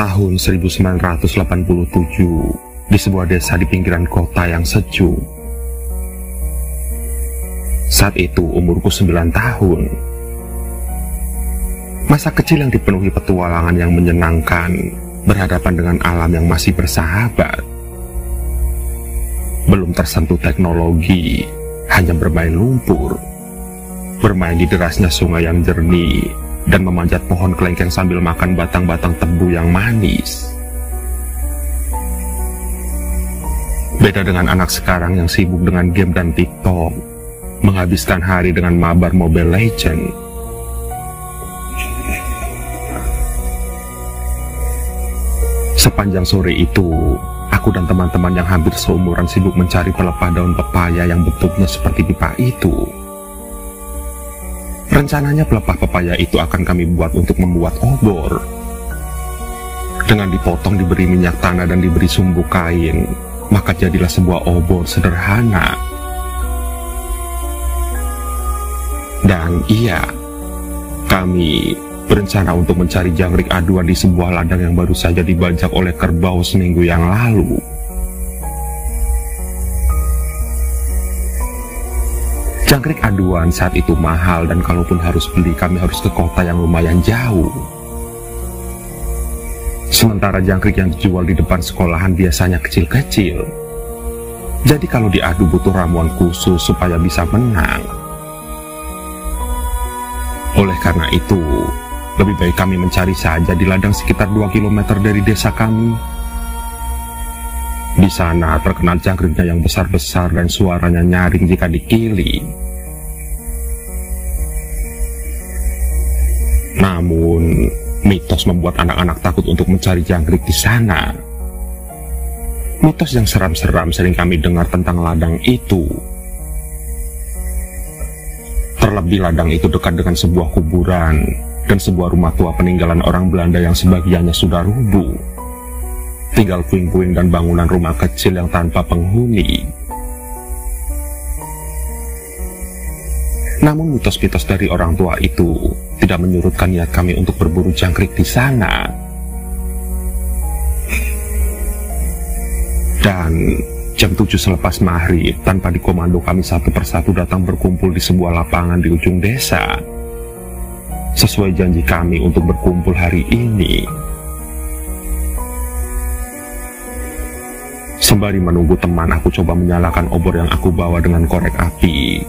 Tahun 1987, di sebuah desa di pinggiran kota yang sejuk. Saat itu umurku 9 tahun. Masa kecil yang dipenuhi petualangan yang menyenangkan, berhadapan dengan alam yang masih bersahabat. Belum tersentuh teknologi, hanya bermain lumpur, bermain di derasnya sungai yang jernih, dan memanjat pohon kelengkeng sambil makan batang-batang tebu yang manis. Beda dengan anak sekarang yang sibuk dengan game dan TikTok, menghabiskan hari dengan mabar Mobile Legends. Sepanjang sore itu, aku dan teman-teman yang hampir seumuran sibuk mencari pelepah daun pepaya yang bentuknya seperti pipa itu. Rencananya pelepah pepaya itu akan kami buat untuk membuat obor. Dengan dipotong, diberi minyak tanah dan diberi sumbu kain, maka jadilah sebuah obor sederhana. Dan iya, kami berencana untuk mencari jangkrik aduan di sebuah ladang yang baru saja dibajak oleh kerbau seminggu yang lalu. Jangkrik aduan saat itu mahal, dan kalaupun harus beli, kami harus ke kota yang lumayan jauh. Sementara jangkrik yang dijual di depan sekolahan biasanya kecil-kecil. Jadi kalau diadu butuh ramuan khusus supaya bisa menang. Oleh karena itu, lebih baik kami mencari saja di ladang sekitar 2 km dari desa kami. Di sana terkenal jangkriknya yang besar-besar dan suaranya nyaring jika digiling. Namun, mitos membuat anak-anak takut untuk mencari jangkrik di sana. Mitos yang seram-seram sering kami dengar tentang ladang itu. Terlebih ladang itu dekat dengan sebuah kuburan dan sebuah rumah tua peninggalan orang Belanda yang sebagiannya sudah rubuh. Tinggal puing-puing dan bangunan rumah kecil yang tanpa penghuni. Namun mitos-mitos dari orang tua itu tidak menyurutkan niat kami untuk berburu jangkrik di sana. Dan jam 7 selepas maghrib, tanpa dikomando, kami satu persatu datang berkumpul di sebuah lapangan di ujung desa. Sesuai janji kami untuk berkumpul hari ini. Sembari menunggu teman, aku coba menyalakan obor yang aku bawa dengan korek api.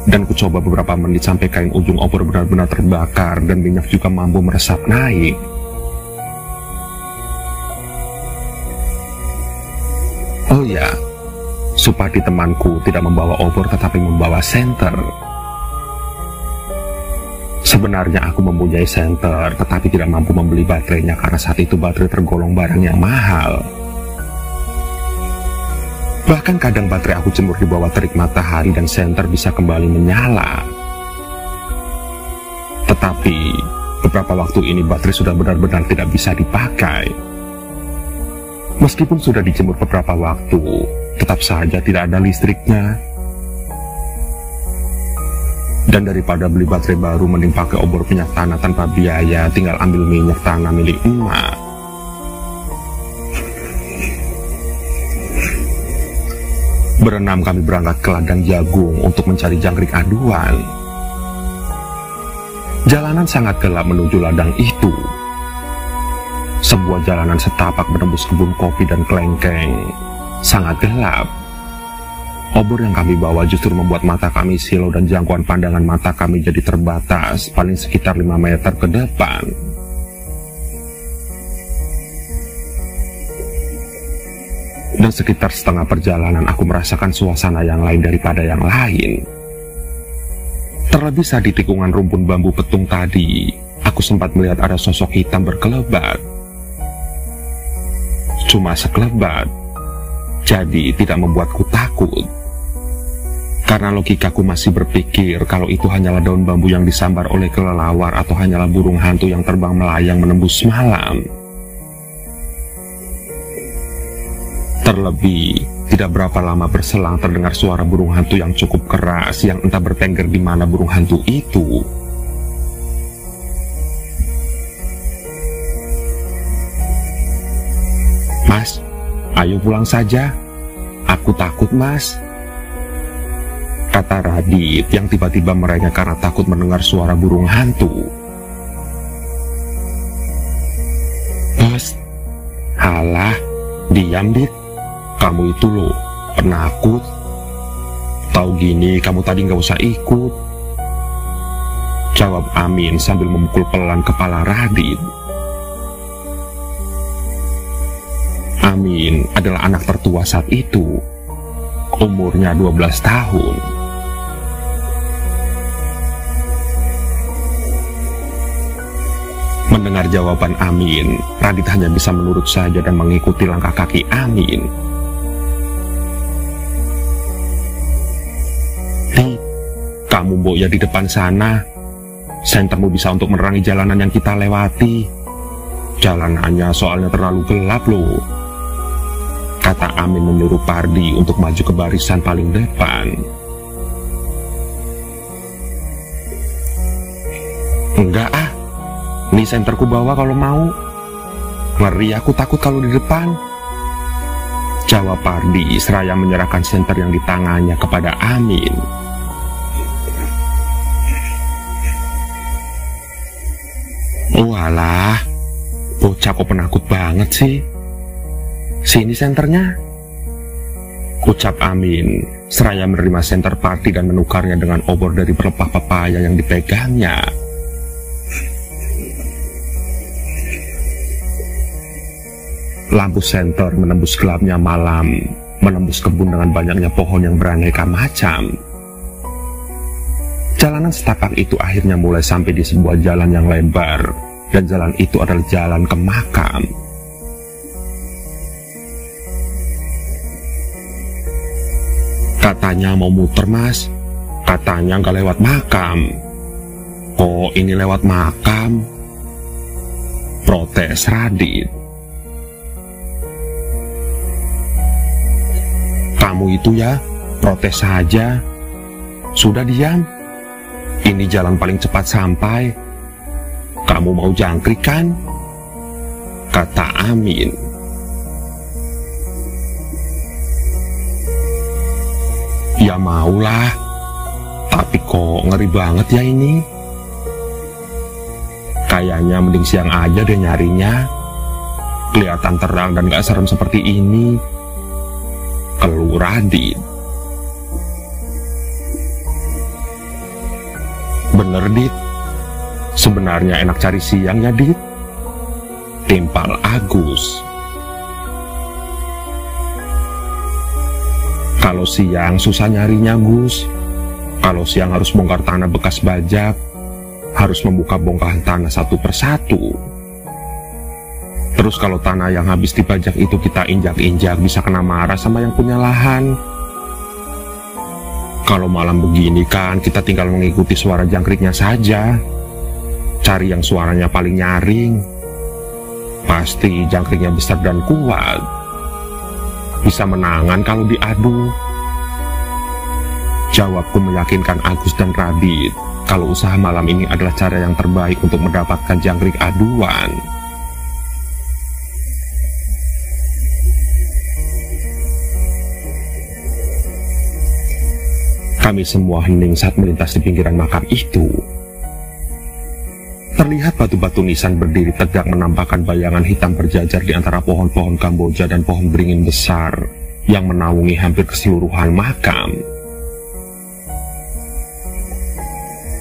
Dan ku coba beberapa menit sampai kain ujung obor benar-benar terbakar dan minyak juga mampu meresap naik. Oh ya, Supati temanku tidak membawa obor tetapi membawa senter. Sebenarnya aku mempunyai senter tetapi tidak mampu membeli baterainya karena saat itu baterai tergolong barang yang mahal. Bahkan kadang baterai aku jemur di bawah terik matahari dan senter bisa kembali menyala. Tetapi beberapa waktu ini baterai sudah benar-benar tidak bisa dipakai. Meskipun sudah dijemur beberapa waktu, tetap saja tidak ada listriknya. Dan daripada beli baterai baru, mending pakai obor minyak tanah tanpa biaya, tinggal ambil minyak tanah milik emak. Berenam kami berangkat ke ladang jagung untuk mencari jangkrik aduan. Jalanan sangat gelap menuju ladang itu. Sebuah jalanan setapak menembus kebun kopi dan kelengkeng. Sangat gelap. Obor yang kami bawa justru membuat mata kami silau dan jangkauan pandangan mata kami jadi terbatas, paling sekitar 5 meter ke depan. Dan sekitar setengah perjalanan aku merasakan suasana yang lain daripada yang lain. Terlebih saat di tikungan rumpun bambu petung tadi, aku sempat melihat ada sosok hitam berkelebat. Cuma sekelebat, jadi tidak membuatku takut. Karena logikaku masih berpikir kalau itu hanyalah daun bambu yang disambar oleh kelelawar atau hanyalah burung hantu yang terbang melayang menembus malam. Terlebih, tidak berapa lama berselang terdengar suara burung hantu yang cukup keras yang entah bertengger di mana burung hantu itu. Ayo pulang saja, aku takut mas, kata Radit yang tiba-tiba merengek karena takut mendengar suara burung hantu. Bos, halah, diam Dit, kamu itu loh penakut. Tahu gini kamu tadi nggak usah ikut, jawab Amin sambil memukul pelan kepala Radit. Amin adalah anak tertua saat itu, umurnya 12 tahun. Mendengar jawaban Amin, Radit hanya bisa menurut saja dan mengikuti langkah kaki Amin. Hei, kamu boya di depan sana. Sentermu bisa untuk menerangi jalanan yang kita lewati. Jalanannya soalnya terlalu gelap loh, kata Amin menyuruh Pardi untuk maju ke barisan paling depan. Enggak ah, ini senterku bawa kalau mau. Ngeri aku takut kalau di depan, jawab Pardi seraya menyerahkan senter yang di tangannya kepada Amin. Walah, bocah kok penakut banget sih. Sini senternya, ucap Amin seraya menerima senter Pardi dan menukarnya dengan obor dari pelepah pepaya yang dipegangnya. Lampu senter menembus gelapnya malam, menembus kebun dengan banyaknya pohon yang beraneka macam. Jalanan setapak itu akhirnya mulai sampai di sebuah jalan yang lebar, dan jalan itu adalah jalan ke makam. Katanya mau muter mas, katanya nggak lewat makam. Kok ini lewat makam? Protes Radit. Kamu itu ya, protes saja. Sudah diam. Ini jalan paling cepat sampai. Kamu mau jangkrik kan? Kata Amin. Ya maulah, tapi kok ngeri banget ya ini. Kayaknya mending siang aja deh nyarinya. Kelihatan terang dan gak serem seperti ini, keluh Radit. Bener Dit, sebenarnya enak cari siang ya Dit, timpal Agus. Kalau siang susah nyarinya Gus. Kalau siang harus bongkar tanah bekas bajak, harus membuka bongkahan tanah satu persatu. Terus kalau tanah yang habis dibajak itu kita injak-injak, bisa kena marah sama yang punya lahan. Kalau malam begini kan kita tinggal mengikuti suara jangkriknya saja, cari yang suaranya paling nyaring. Pasti jangkriknya besar dan kuat, bisa menangan kalau diadu. Jawabku meyakinkan Agus dan Radit kalau usaha malam ini adalah cara yang terbaik untuk mendapatkan jangkrik aduan. Kami semua hening saat melintas di pinggiran makam itu. Terlihat batu-batu nisan berdiri tegak menampakkan bayangan hitam berjajar di antara pohon-pohon Kamboja dan pohon beringin besar yang menaungi hampir keseluruhan makam.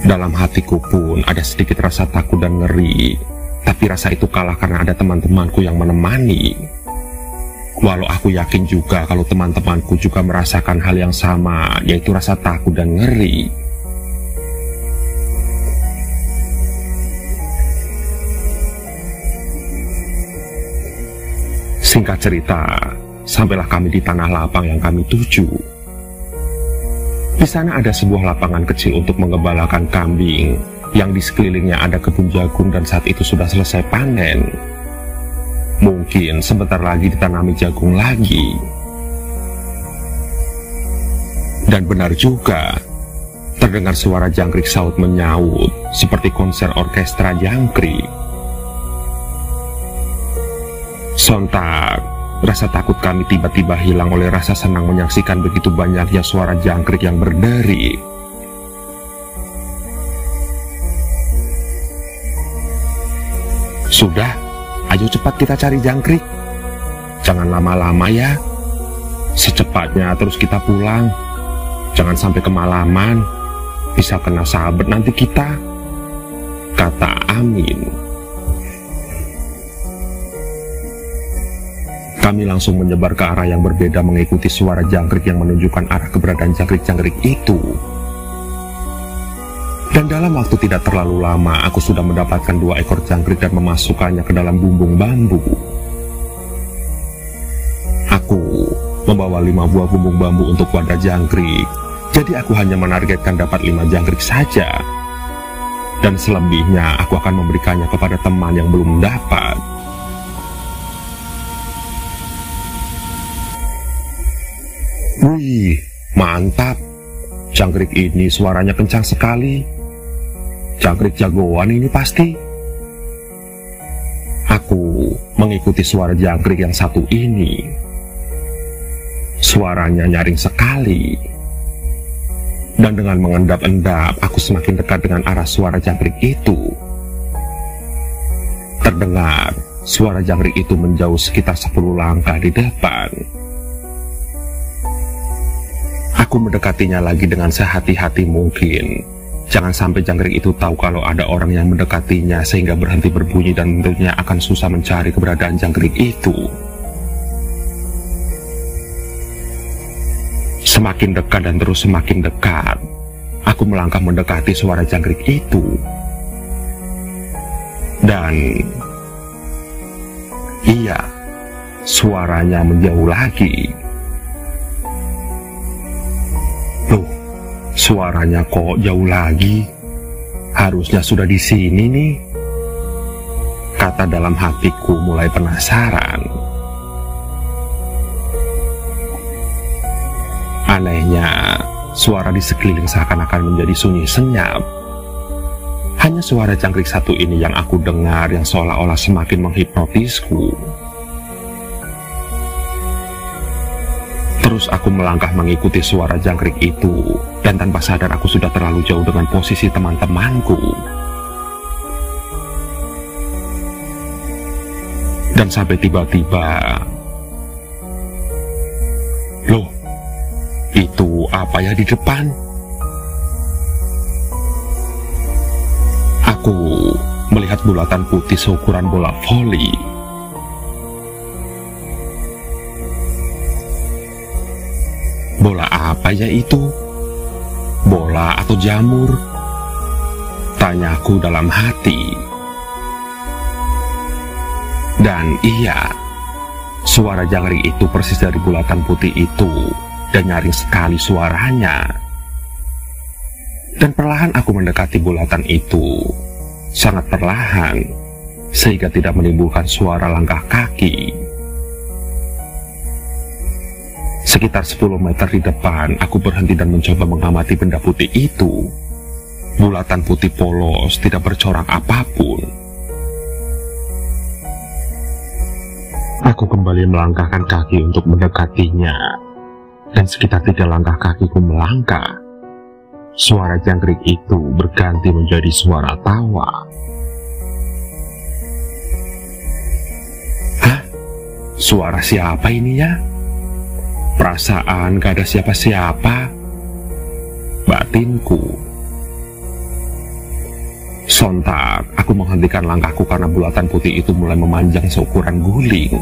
Dalam hatiku pun ada sedikit rasa takut dan ngeri, tapi rasa itu kalah karena ada teman-temanku yang menemani. Walau aku yakin juga kalau teman-temanku juga merasakan hal yang sama, yaitu rasa takut dan ngeri. Singkat cerita, sampailah kami di tanah lapang yang kami tuju. Di sana ada sebuah lapangan kecil untuk mengembalakan kambing, yang di sekelilingnya ada kebun jagung dan saat itu sudah selesai panen. Mungkin sebentar lagi ditanami jagung lagi. Dan benar juga, terdengar suara jangkrik saut menyaut seperti konser orkestra jangkrik. Sontak, rasa takut kami tiba-tiba hilang oleh rasa senang menyaksikan begitu banyaknya suara jangkrik yang berderi. Sudah, ayo cepat kita cari jangkrik. Jangan lama-lama ya. Secepatnya terus kita pulang. Jangan sampai kemalaman. Bisa kena sabet nanti kita, kata Amin. Kami langsung menyebar ke arah yang berbeda mengikuti suara jangkrik yang menunjukkan arah keberadaan jangkrik-jangkrik itu. Dan dalam waktu tidak terlalu lama, aku sudah mendapatkan 2 ekor jangkrik dan memasukkannya ke dalam bumbung bambu. Aku membawa 5 buah bumbung bambu untuk wadah jangkrik, jadi aku hanya menargetkan dapat 5 jangkrik saja. Dan selebihnya aku akan memberikannya kepada teman yang belum dapat. Wih, mantap. Jangkrik ini suaranya kencang sekali. Jangkrik jagoan ini pasti. Aku mengikuti suara jangkrik yang satu ini. Suaranya nyaring sekali. Dan dengan mengendap-endap, aku semakin dekat dengan arah suara jangkrik itu. Terdengar suara jangkrik itu menjauh sekitar 10 langkah di depan. Aku mendekatinya lagi dengan sehati-hati mungkin. Jangan sampai jangkrik itu tahu kalau ada orang yang mendekatinya sehingga berhenti berbunyi dan tentunya akan susah mencari keberadaan jangkrik itu. Semakin dekat dan terus semakin dekat, aku melangkah mendekati suara jangkrik itu. Dan iya, suaranya menjauh lagi. Loh, suaranya kok jauh lagi? Harusnya sudah di sini nih, kata dalam hatiku mulai penasaran. Anehnya, suara di sekeliling seakan-akan menjadi sunyi senyap. Hanya suara jangkrik satu ini yang aku dengar yang seolah-olah semakin menghipnotisku. Terus aku melangkah mengikuti suara jangkrik itu, dan tanpa sadar aku sudah terlalu jauh dengan posisi teman-temanku. Dan sampai tiba-tiba, loh, itu apa ya di depan? Aku melihat bulatan putih seukuran bola voli. Bola apa ya itu? Bola atau jamur? Tanyaku dalam hati. Dan iya, suara jangkrik itu persis dari bulatan putih itu, dan nyaring sekali suaranya. Dan perlahan aku mendekati bulatan itu, sangat perlahan, sehingga tidak menimbulkan suara langkah kaki. Sekitar 10 meter di depan, aku berhenti dan mencoba mengamati benda putih itu. Bulatan putih polos, tidak bercorak apapun. Aku kembali melangkahkan kaki untuk mendekatinya, dan sekitar 3 langkah kakiku melangkah. Suara jangkrik itu berganti menjadi suara tawa. Hah? Suara siapa ini ya? Perasaan gak ada siapa-siapa, batinku. Sontak, aku menghentikan langkahku karena bulatan putih itu mulai memanjang seukuran guling.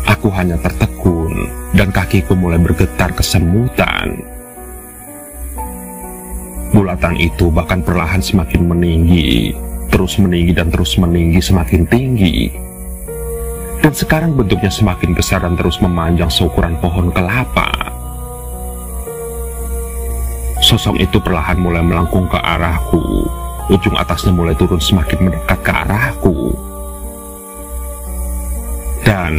Aku hanya tertekun, dan kakiku mulai bergetar kesemutan. Bulatan itu bahkan perlahan semakin meninggi, terus meninggi dan terus meninggi semakin tinggi. Dan sekarang bentuknya semakin besar dan terus memanjang seukuran pohon kelapa. Sosok itu perlahan mulai melengkung ke arahku. Ujung atasnya mulai turun semakin mendekat ke arahku. Dan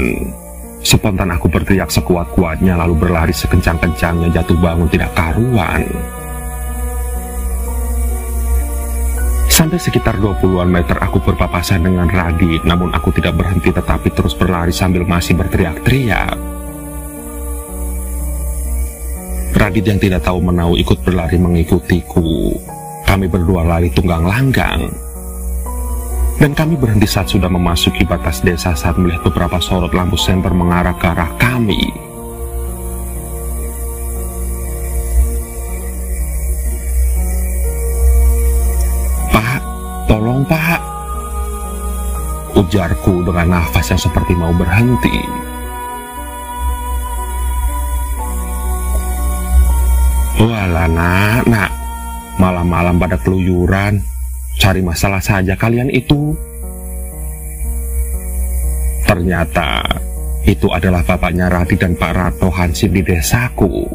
spontan aku berteriak sekuat-kuatnya lalu berlari sekencang-kencangnya jatuh bangun tidak karuan. Sampai sekitar 20-an meter aku berpapasan dengan Radit, namun aku tidak berhenti tetapi terus berlari sambil masih berteriak-teriak. Radit yang tidak tahu menau ikut berlari mengikutiku. Kami berdua lari tunggang langgang. Dan kami berhenti saat sudah memasuki batas desa saat melihat beberapa sorot lampu senter mengarah ke arah kami. "Pak, tolong Pak," ujarku dengan nafas yang seperti mau berhenti. "Walah nak, malam-malam pada keluyuran, cari masalah saja kalian itu." Ternyata itu adalah bapaknya Radit dan Pak Rato Hansip di desaku.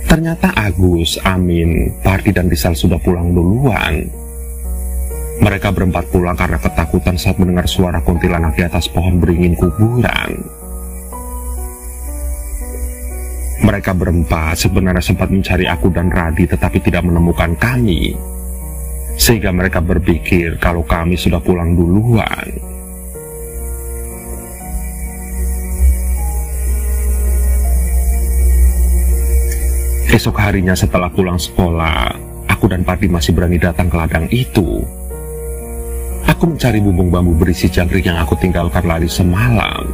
Ternyata Agus, Amin, Pardi dan Rizal sudah pulang duluan. Mereka berempat pulang karena ketakutan saat mendengar suara kuntilanak di atas pohon beringin kuburan. Mereka berempat sebenarnya sempat mencari aku dan Radit tetapi tidak menemukan kami, sehingga mereka berpikir kalau kami sudah pulang duluan. Esok harinya setelah pulang sekolah, aku dan Pardi masih berani datang ke ladang itu. Aku mencari bumbung bambu berisi jangkrik yang aku tinggalkan lari semalam.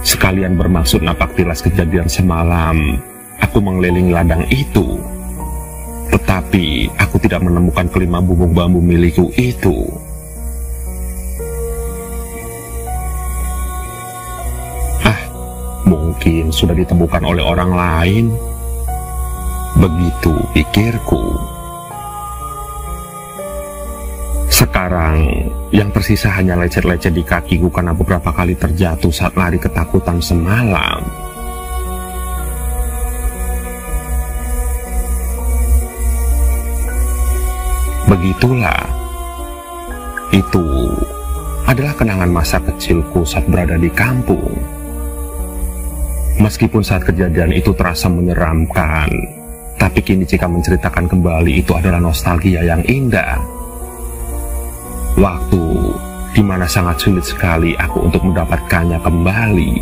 Sekalian bermaksud napak tilas kejadian semalam, aku mengelilingi ladang itu. Tetapi aku tidak menemukan kelima bumbung bambu milikku itu. Mungkin sudah ditemukan oleh orang lain. Begitu pikirku. Sekarang yang tersisa hanya lecet-lecet di kakiku karena beberapa kali terjatuh saat lari ketakutan semalam. Begitulah. Itu adalah kenangan masa kecilku saat berada di kampung. Meskipun saat kejadian itu terasa menyeramkan, tapi kini jika menceritakan kembali itu adalah nostalgia yang indah. Waktu di mana sangat sulit sekali aku untuk mendapatkannya kembali.